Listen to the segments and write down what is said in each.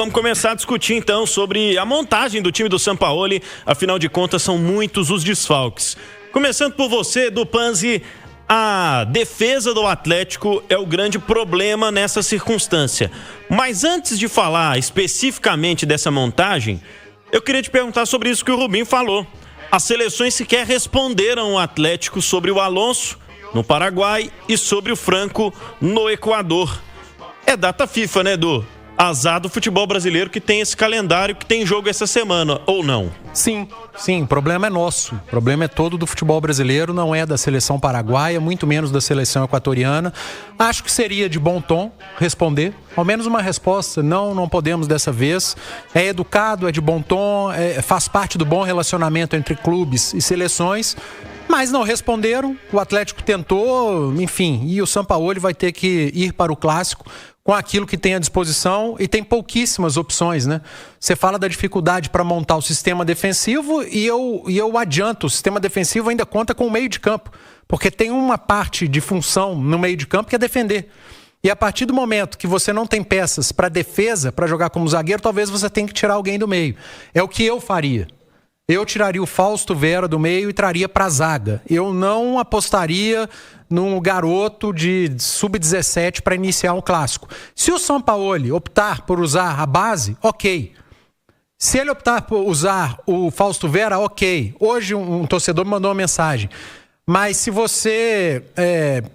Vamos começar a discutir então sobre a montagem do time do Sampaoli. Afinal de contas, são muitos os desfalques. Começando por você, Edu Panzi, a defesa do Atlético é o grande problema nessa circunstância. Mas antes de falar especificamente dessa montagem, eu queria te perguntar sobre isso que o Rubinho falou. As seleções sequer responderam ao Atlético sobre o Alonso no Paraguai e sobre o Franco no Equador. É data FIFA, né, Edu? Azar do futebol brasileiro que tem esse calendário, que tem jogo essa semana, ou não? Sim, o problema é nosso. O problema é todo do futebol brasileiro, não é da seleção paraguaia, muito menos da seleção equatoriana. Acho que seria de bom tom responder, ao menos uma resposta. Não podemos dessa vez. É educado, é de bom tom, faz parte do bom relacionamento entre clubes e seleções. Mas não responderam, o Atlético tentou, enfim, e o Sampaoli vai ter que ir para o Clássico com aquilo que tem à disposição e tem pouquíssimas opções, né? Você fala da dificuldade para montar o sistema defensivo e eu adianto, o sistema defensivo ainda conta com o meio de campo, porque tem uma parte de função no meio de campo que é defender. E a partir do momento que você não tem peças para defesa, para jogar como zagueiro, talvez você tenha que tirar alguém do meio. É o que eu faria. Eu tiraria o Fausto Vera do meio e traria para a zaga. Eu não apostaria num garoto de sub-17 para iniciar um clássico. Se o Sampaoli optar por usar a base, ok. Se ele optar por usar o Fausto Vera, ok. Hoje um torcedor me mandou uma mensagem. Mas se você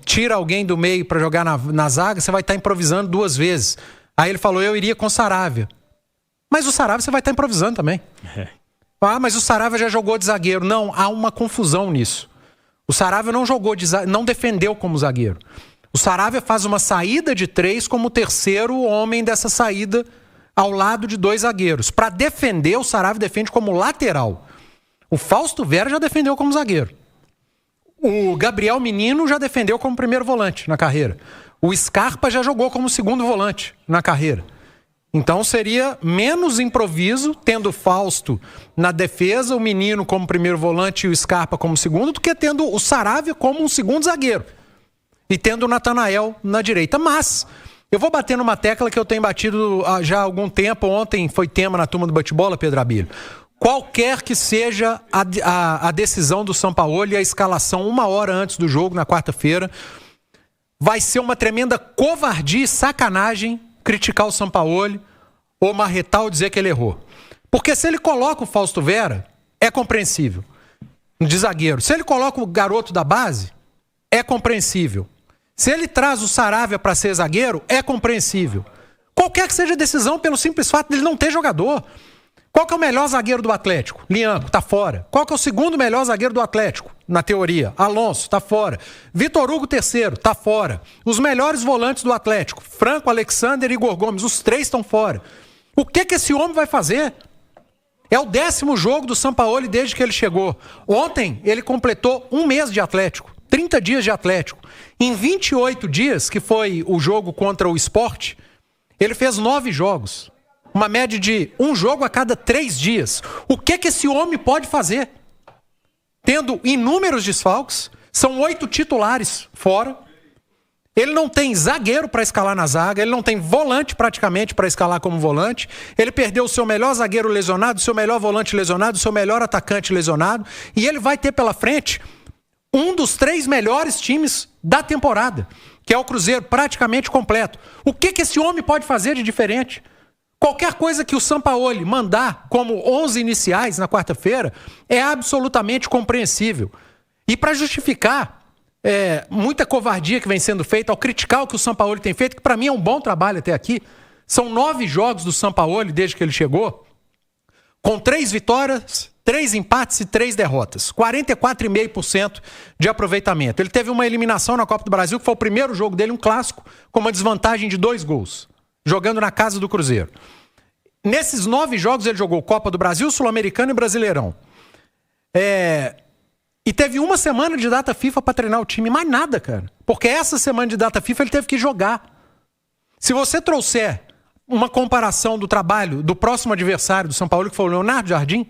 tira alguém do meio para jogar na zaga, você vai estar improvisando duas vezes. Aí ele falou, eu iria com o Saravia. Mas o Saravia você vai estar improvisando também. Ah, mas o Saravia já jogou de zagueiro. Não, há uma confusão nisso. O Saravia não defendeu como zagueiro. O Saravia faz uma saída de 3 como o terceiro homem dessa saída ao lado de 2 zagueiros. Para defender, o Saravia defende como lateral. O Fausto Vera já defendeu como zagueiro. O Gabriel Menino já defendeu como primeiro volante na carreira. O Scarpa já jogou como segundo volante na carreira. Então seria menos improviso, tendo o Fausto na defesa, o Menino como primeiro volante e o Scarpa como segundo, do que tendo o Saravia como um segundo zagueiro. E tendo o Natanael na direita. Mas eu vou bater numa tecla que eu tenho batido já há algum tempo. Ontem foi tema na turma do bate-bola, Pedro Abílio. Qualquer que seja a decisão do Sampaoli e a escalação 1 hora antes do jogo, na quarta-feira, vai ser uma tremenda covardia e sacanagem criticar o Sampaoli ou marretar ou dizer que ele errou. Porque se ele coloca o Fausto Vera, é compreensível. De zagueiro. Se ele coloca o garoto da base, é compreensível. Se ele traz o Saravia para ser zagueiro, é compreensível. Qualquer que seja a decisão, pelo simples fato de ele não ter jogador. Qual que é o melhor zagueiro do Atlético? Lianco, tá fora. Qual que é o segundo melhor zagueiro do Atlético? Na teoria. Alonso, tá fora. Vitor Hugo, terceiro, tá fora. Os melhores volantes do Atlético, Franco, Alexander e Igor Gomes, os 3 estão fora. O que esse homem vai fazer? É o 10º jogo do Sampaoli desde que ele chegou. Ontem, ele completou 1 mês de Atlético. 30 dias de Atlético. Em 28 dias, que foi o jogo contra o Sport, ele fez 9 jogos. Uma média de 1 jogo a cada 3 dias. O que esse homem pode fazer? Tendo inúmeros desfalques, são 8 titulares fora. Ele não tem zagueiro para escalar na zaga, ele não tem volante praticamente para escalar como volante. Ele perdeu o seu melhor zagueiro lesionado, o seu melhor volante lesionado, o seu melhor atacante lesionado. E ele vai ter pela frente um dos 3 melhores times da temporada, que é o Cruzeiro, praticamente completo. O que esse homem pode fazer de diferente? Qualquer coisa que o Sampaoli mandar como 11 iniciais na quarta-feira é absolutamente compreensível. E para justificar muita covardia que vem sendo feita ao criticar o que o Sampaoli tem feito, que para mim é um bom trabalho até aqui, são 9 jogos do Sampaoli desde que ele chegou, com 3 vitórias, 3 empates e 3 derrotas. 44,5% de aproveitamento. Ele teve uma eliminação na Copa do Brasil, que foi o primeiro jogo dele, um clássico, com uma desvantagem de 2 gols. Jogando na casa do Cruzeiro. Nesses 9 jogos ele jogou Copa do Brasil, Sul-Americano e Brasileirão. E teve 1 semana de data FIFA para treinar o time, mais nada, cara. Porque essa semana de data FIFA ele teve que jogar. Se você trouxer uma comparação do trabalho do próximo adversário do São Paulo, que foi o Leonardo Jardim,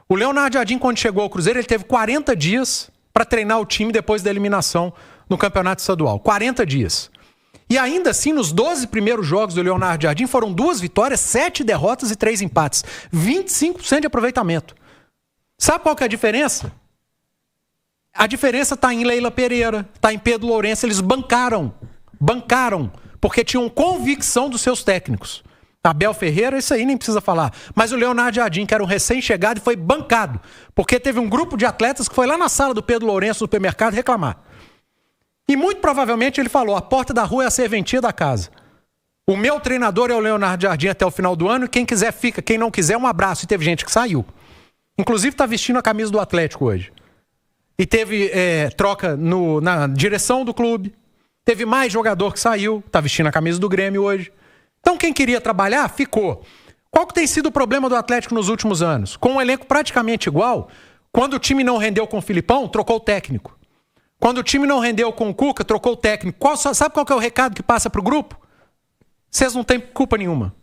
o Leonardo Jardim, quando chegou ao Cruzeiro, ele teve 40 dias para treinar o time depois da eliminação no Campeonato Estadual. 40 dias. E ainda assim, nos 12 primeiros jogos do Leonardo Jardim, foram 2 vitórias, 7 derrotas e 3 empates. 25% de aproveitamento. Sabe qual que é a diferença? A diferença está em Leila Pereira, está em Pedro Lourenço. Eles bancaram, porque tinham convicção dos seus técnicos. Abel Ferreira, isso aí nem precisa falar. Mas o Leonardo Jardim, que era um recém-chegado, foi bancado, porque teve um grupo de atletas que foi lá na sala do Pedro Lourenço, do supermercado, reclamar. E muito provavelmente ele falou, a porta da rua é a serventia da casa. O meu treinador é o Leonardo Jardim até o final do ano, e quem quiser fica, quem não quiser, um abraço. E teve gente que saiu. Inclusive está vestindo a camisa do Atlético hoje. E teve troca na direção do clube. Teve mais jogador que saiu, está vestindo a camisa do Grêmio hoje. Então quem queria trabalhar, ficou. Qual que tem sido o problema do Atlético nos últimos anos? Com um elenco praticamente igual, quando o time não rendeu com o Filipão, trocou o técnico. Quando o time não rendeu com o Cuca, trocou o técnico. Sabe qual que é o recado que passa para o grupo? Vocês não têm culpa nenhuma.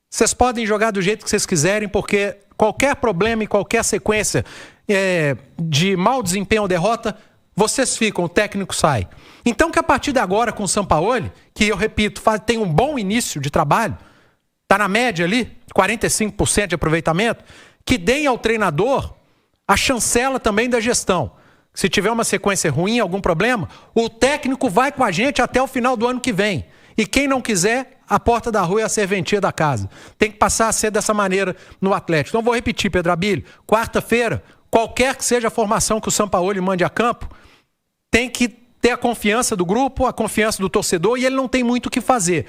Vocês podem jogar do jeito que vocês quiserem, porque qualquer problema e qualquer sequência de mau desempenho ou derrota, vocês ficam, o técnico sai. Então que a partir de agora com o Sampaoli, que eu repito, tem um bom início de trabalho, está na média ali, 45% de aproveitamento, que deem ao treinador a chancela também da gestão. Se tiver uma sequência ruim, algum problema, o técnico vai com a gente até o final do ano que vem. E quem não quiser, a porta da rua é a serventia da casa. Tem que passar a ser dessa maneira no Atlético. Então vou repetir, Pedro Abílio, quarta-feira, qualquer que seja a formação que o Sampaoli mande a campo, tem que ter a confiança do grupo, a confiança do torcedor, e ele não tem muito o que fazer.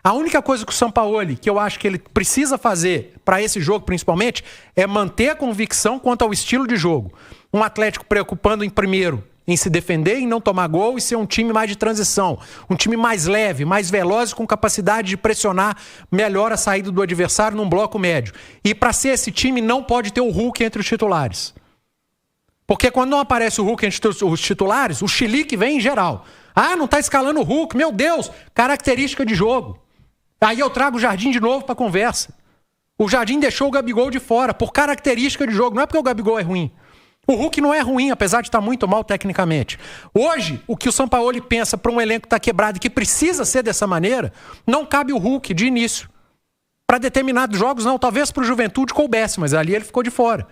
A única coisa que o Sampaoli, que eu acho que ele precisa fazer para esse jogo principalmente, é manter a convicção quanto ao estilo de jogo. Um Atlético preocupando em primeiro em se defender, em não tomar gol e ser um time mais de transição. Um time mais leve, mais veloz, com capacidade de pressionar melhor a saída do adversário num bloco médio. E para ser esse time não pode ter o Hulk entre os titulares. Porque quando não aparece o Hulk entre os titulares, o chilique vem em geral. Ah, não está escalando o Hulk, meu Deus, característica de jogo. Aí eu trago o Jardim de novo para a conversa. O Jardim deixou o Gabigol de fora por característica de jogo, não é porque o Gabigol é ruim. O Hulk não é ruim, apesar de estar muito mal tecnicamente. Hoje, o que o Sampaoli pensa para um elenco que está quebrado e que precisa ser dessa maneira, não cabe o Hulk de início. Para determinados jogos, não. Talvez para o Juventude coubesse, mas ali ele ficou de fora.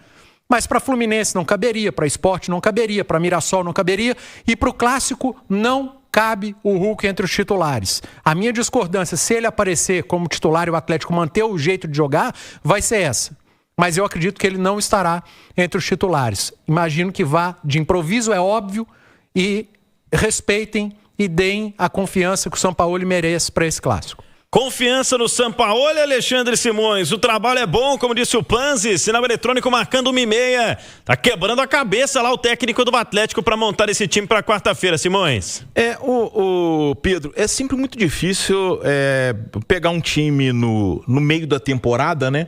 Mas para Fluminense não caberia, para Sport não caberia, para Mirassol não caberia e para o Clássico não cabe o Hulk entre os titulares. A minha discordância, se ele aparecer como titular e o Atlético manter o jeito de jogar, vai ser essa. Mas eu acredito que ele não estará entre os titulares. Imagino que vá de improviso, é óbvio, e respeitem e deem a confiança que o Sampaoli merece para esse clássico. Confiança no Sampaoli, Alexandre Simões. O trabalho é bom, como disse o Panzi. Sinal eletrônico marcando 1h30. Tá quebrando a cabeça lá o técnico do Atlético para montar esse time para quarta-feira, Simões. O Pedro, é sempre muito difícil pegar um time no meio da temporada, né?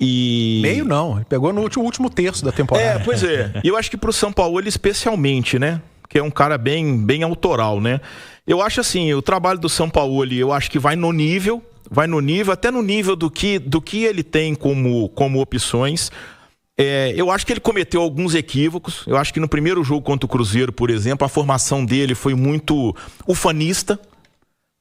Meio não, ele pegou no último terço da temporada. Pois é. E eu acho que pro Sampaoli especialmente, né? Que é um cara bem autoral, né? Eu acho assim, o trabalho do Sampaoli, eu acho que vai no nível, até no nível do que ele tem como opções. Eu acho que ele cometeu alguns equívocos. Eu acho que no primeiro jogo contra o Cruzeiro, por exemplo, a formação dele foi muito ufanista.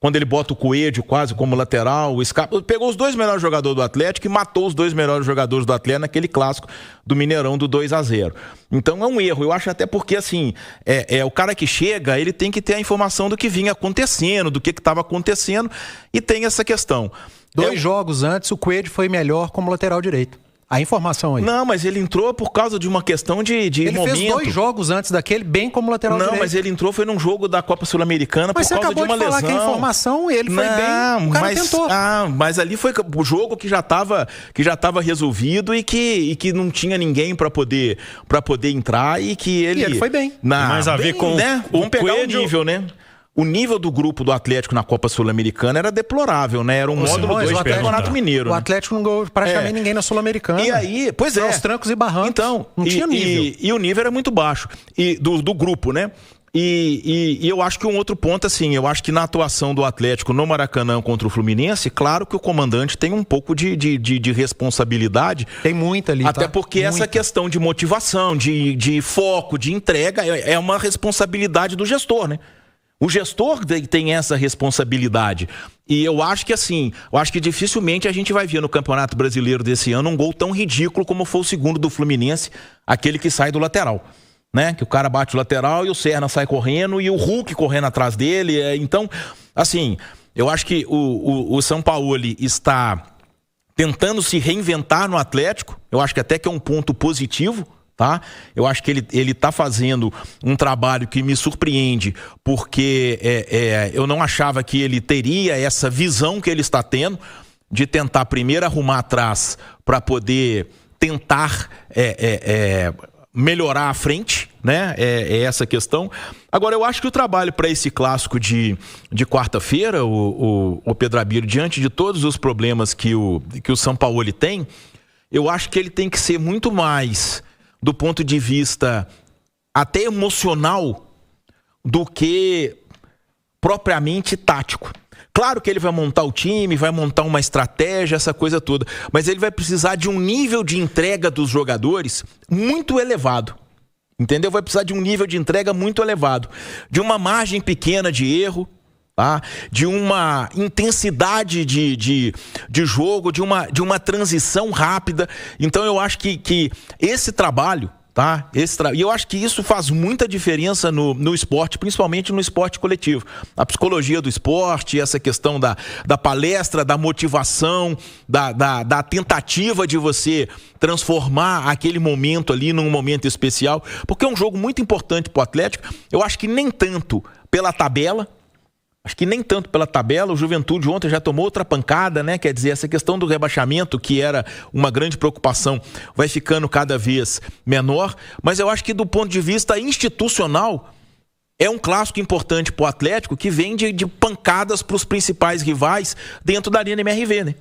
Quando ele bota o Coelho quase como lateral, o Scarpa, pegou os 2 melhores jogadores do Atlético e matou os 2 melhores jogadores do Atlético naquele clássico do Mineirão do 2-0. Então é um erro, eu acho até porque assim, o cara que chega, ele tem que ter a informação do que vinha acontecendo, do que estava acontecendo, e tem essa questão. 2 jogos antes, o Coelho foi melhor como lateral direito. A informação aí. Não, mas ele entrou por causa de uma questão de ele momento. Ele fez 2 jogos antes daquele, bem como lateral direito. Não, mas ele entrou, foi num jogo da Copa Sul-Americana por causa de uma lesão. Mas você acabou de falar que a informação, ele foi bem, o cara tentou. Mas ali foi o jogo que já estava resolvido e que não tinha ninguém para poder entrar e que ele... E ele foi bem. Mas a ver com... Né? Vamos pegar o nível, né? O nível do grupo do Atlético na Copa Sul-Americana era deplorável, né? Era um módulo 2 do Campeonato Mineiro. O Atlético não ganhou praticamente ninguém na Sul-Americana. E aí, pois é. Os trancos e barrancos. Então, não tinha nível. E o nível era muito baixo. E do grupo, né? E eu acho que um outro ponto, assim, eu acho que na atuação do Atlético no Maracanã contra o Fluminense, claro que o comandante tem um pouco de responsabilidade. Tem muita ali, até porque essa questão de motivação, de foco, de entrega, é uma responsabilidade do gestor, né? O gestor tem essa responsabilidade. E eu acho que assim, dificilmente a gente vai ver no Campeonato Brasileiro desse ano um gol tão ridículo como foi o segundo do Fluminense, aquele que sai do lateral, né? Que o cara bate o lateral e o Serna sai correndo e o Hulk correndo atrás dele. Então, assim, eu acho que o Sampaoli está tentando se reinventar no Atlético. Eu acho que até que é um ponto positivo, tá? Eu acho que ele tá fazendo um trabalho que me surpreende, porque eu não achava que ele teria essa visão que ele está tendo, de tentar primeiro arrumar atrás para poder tentar melhorar a frente, né? É essa questão. Agora, eu acho que o trabalho para esse clássico de quarta-feira, o Pedro Abílio, diante de todos os problemas que o Sampaoli tem, eu acho que ele tem que ser muito mais do ponto de vista até emocional do que propriamente tático. Claro que ele vai montar o time, vai montar uma estratégia, essa coisa toda, mas ele vai precisar de um nível de entrega dos jogadores muito elevado, entendeu? Vai precisar de um nível de entrega muito elevado, de uma margem pequena de erro, tá? De uma intensidade de jogo, de uma transição rápida. Então eu acho que esse trabalho, tá? E eu acho que isso faz muita diferença no esporte, principalmente no esporte coletivo. A psicologia do esporte, essa questão da palestra, da motivação, da tentativa de você transformar aquele momento ali num momento especial, porque é um jogo muito importante para o Atlético. Eu acho que nem tanto pela tabela. O Juventude ontem já tomou outra pancada, né? Quer dizer, essa questão do rebaixamento, que era uma grande preocupação, vai ficando cada vez menor. Mas eu acho que do ponto de vista institucional, é um clássico importante para o Atlético, que vem de pancadas para os principais rivais dentro da Arena MRV, né?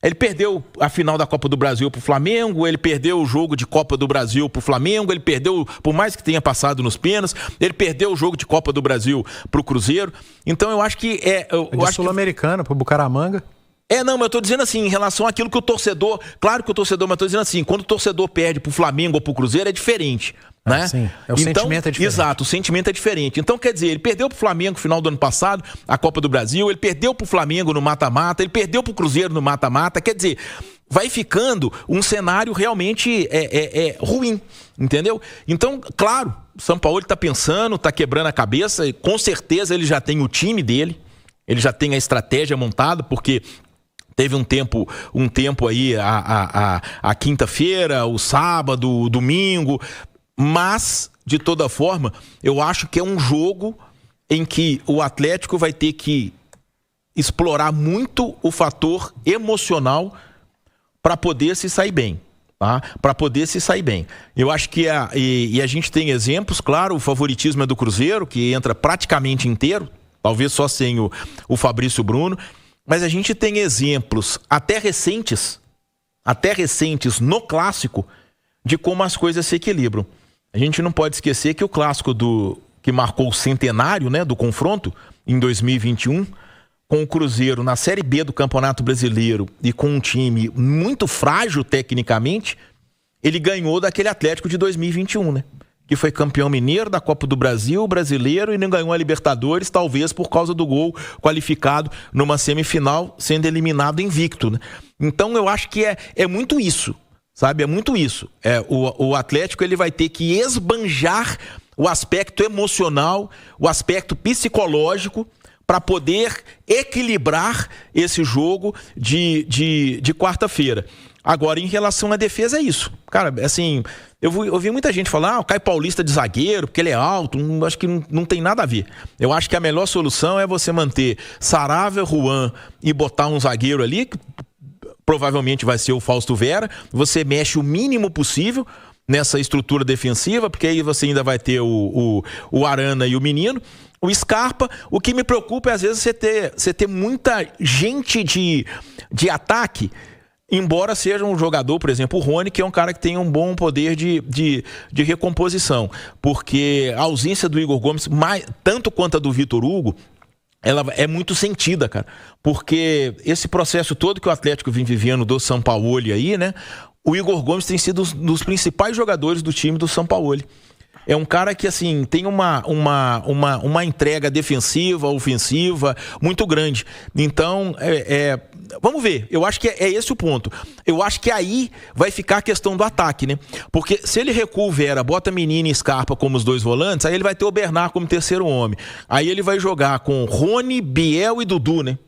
Ele perdeu a final da Copa do Brasil pro Flamengo, ele perdeu o jogo de Copa do Brasil pro Flamengo, ele perdeu, por mais que tenha passado nos pênaltis, ele perdeu o jogo de Copa do Brasil pro Cruzeiro. Então eu acho que Sul-Americana pro Bucaramanga. Não, mas eu tô dizendo assim, em relação àquilo que o torcedor... Claro que o torcedor, mas eu tô dizendo assim, quando o torcedor perde pro Flamengo ou pro Cruzeiro, é diferente, né? Sim, o sentimento é diferente. Exato, o sentimento é diferente. Então, quer dizer, ele perdeu pro Flamengo no final do ano passado, a Copa do Brasil, ele perdeu pro Flamengo no mata-mata, ele perdeu pro Cruzeiro no mata-mata, quer dizer, vai ficando um cenário realmente ruim, entendeu? Então, claro, o Sampaoli tá pensando, tá quebrando a cabeça, e com certeza ele já tem o time dele, ele já tem a estratégia montada, porque... Teve um tempo aí, a quinta-feira, o sábado, o domingo, mas, de toda forma, eu acho que é um jogo em que o Atlético vai ter que explorar muito o fator emocional para poder se sair bem. Tá? Para poder se sair bem. Eu acho que a gente tem exemplos, claro, o favoritismo é do Cruzeiro, que entra praticamente inteiro, talvez só sem o Fabrício Bruno. Mas a gente tem exemplos até recentes no clássico, de como as coisas se equilibram. A gente não pode esquecer que o clássico que marcou o centenário, né, do confronto, em 2021, com o Cruzeiro na Série B do Campeonato Brasileiro e com um time muito frágil tecnicamente, ele ganhou daquele Atlético de 2021, né? Que foi campeão mineiro da Copa do Brasil, brasileiro, e não ganhou a Libertadores, talvez por causa do gol qualificado numa semifinal, sendo eliminado invicto, né? Então eu acho que é muito isso, sabe? É muito isso. O Atlético, ele vai ter que esbanjar o aspecto emocional, o aspecto psicológico, para poder equilibrar esse jogo de quarta-feira. Agora, em relação à defesa, é isso. Cara, assim, eu ouvi muita gente falar, o Caio Paulista de zagueiro, porque ele é alto, acho que não tem nada a ver. Eu acho que a melhor solução é você manter Saravia, Juan e botar um zagueiro ali, que provavelmente vai ser o Fausto Vera. Você mexe o mínimo possível nessa estrutura defensiva, porque aí você ainda vai ter o Arana e o Menino. O Scarpa, o que me preocupa é às vezes você ter muita gente de ataque, embora seja um jogador, por exemplo, o Rony, que é um cara que tem um bom poder de recomposição, porque a ausência do Igor Gomes, tanto quanto a do Vitor Hugo, ela é muito sentida, cara, porque esse processo todo que o Atlético vem vivendo do Sampaoli aí, né, o Igor Gomes tem sido um dos principais jogadores do time do Sampaoli. É um cara que, assim, tem uma entrega defensiva, ofensiva muito grande. Então, vamos ver. Eu acho que é esse o ponto. Eu acho que aí vai ficar a questão do ataque, né? Porque se ele recua o Vera, bota Menino e Scarpa como os dois volantes, aí ele vai ter o Bernard como terceiro homem. Aí ele vai jogar com Rony, Biel e Dudu, né?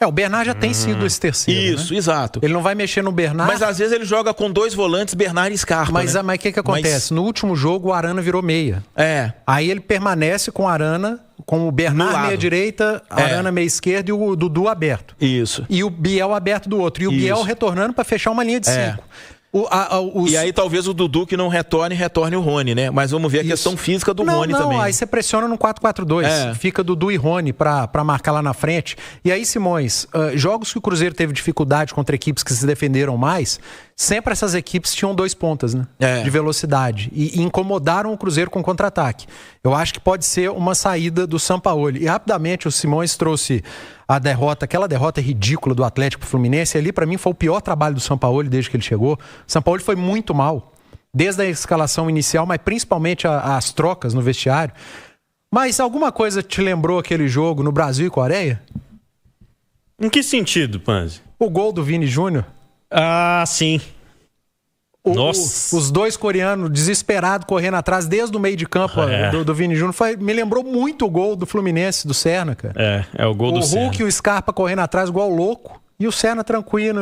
O Bernard já tem sido esse terceiro. Isso, né? Exato. Ele não vai mexer no Bernard. Mas às vezes ele joga com dois volantes, Bernard e Scarpa. Mas né? o que acontece? No último jogo, o Arana virou meia. Aí ele permanece com o Arana, com o Bernard meia direita, Arana meia esquerda e o Dudu aberto. Isso. E o Biel aberto do outro. E o Biel retornando para fechar uma linha de 5. E aí talvez o Dudu que não retorne o Rony, né? Mas vamos ver a questão física do Rony também. Aí você pressiona no 4-4-2. Fica Dudu e Rony pra marcar lá na frente. E aí, Simões, jogos que o Cruzeiro teve dificuldade contra equipes que se defenderam mais, sempre essas equipes tinham 2 pontas, né? De velocidade. E incomodaram o Cruzeiro com contra-ataque. Eu acho que pode ser uma saída do Sampaoli. E rapidamente o Simões trouxe a derrota, aquela derrota ridícula do Atlético pro Fluminense. Ali, pra mim, foi o pior trabalho do Sampaoli desde que ele chegou. O Sampaoli foi muito mal, desde a escalação inicial, mas principalmente as trocas no vestiário. Mas alguma coisa te lembrou aquele jogo no Brasil e Coreia? Em que sentido, Panzi? O gol do Vini Júnior? Ah, sim. Nossa. Os dois coreanos desesperados correndo atrás desde o meio de campo do Vini Júnior. Me lembrou muito o gol do Fluminense, do Serna, cara. É o gol do Serna. O Hulk e o Scarpa correndo atrás igual louco. E o Serna tranquilo.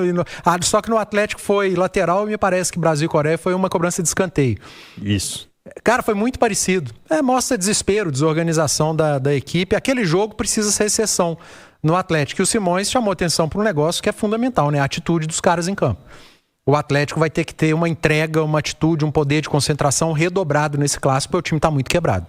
Só que no Atlético foi lateral e me parece que Brasil e Coreia foi uma cobrança de escanteio. Isso. Cara, foi muito parecido. Mostra desespero, desorganização da equipe. Aquele jogo precisa ser exceção no Atlético. E o Simões chamou atenção para um negócio que é fundamental, né? A atitude dos caras em campo. O Atlético vai ter que ter uma entrega, uma atitude, um poder de concentração redobrado nesse clássico, porque o time está muito quebrado.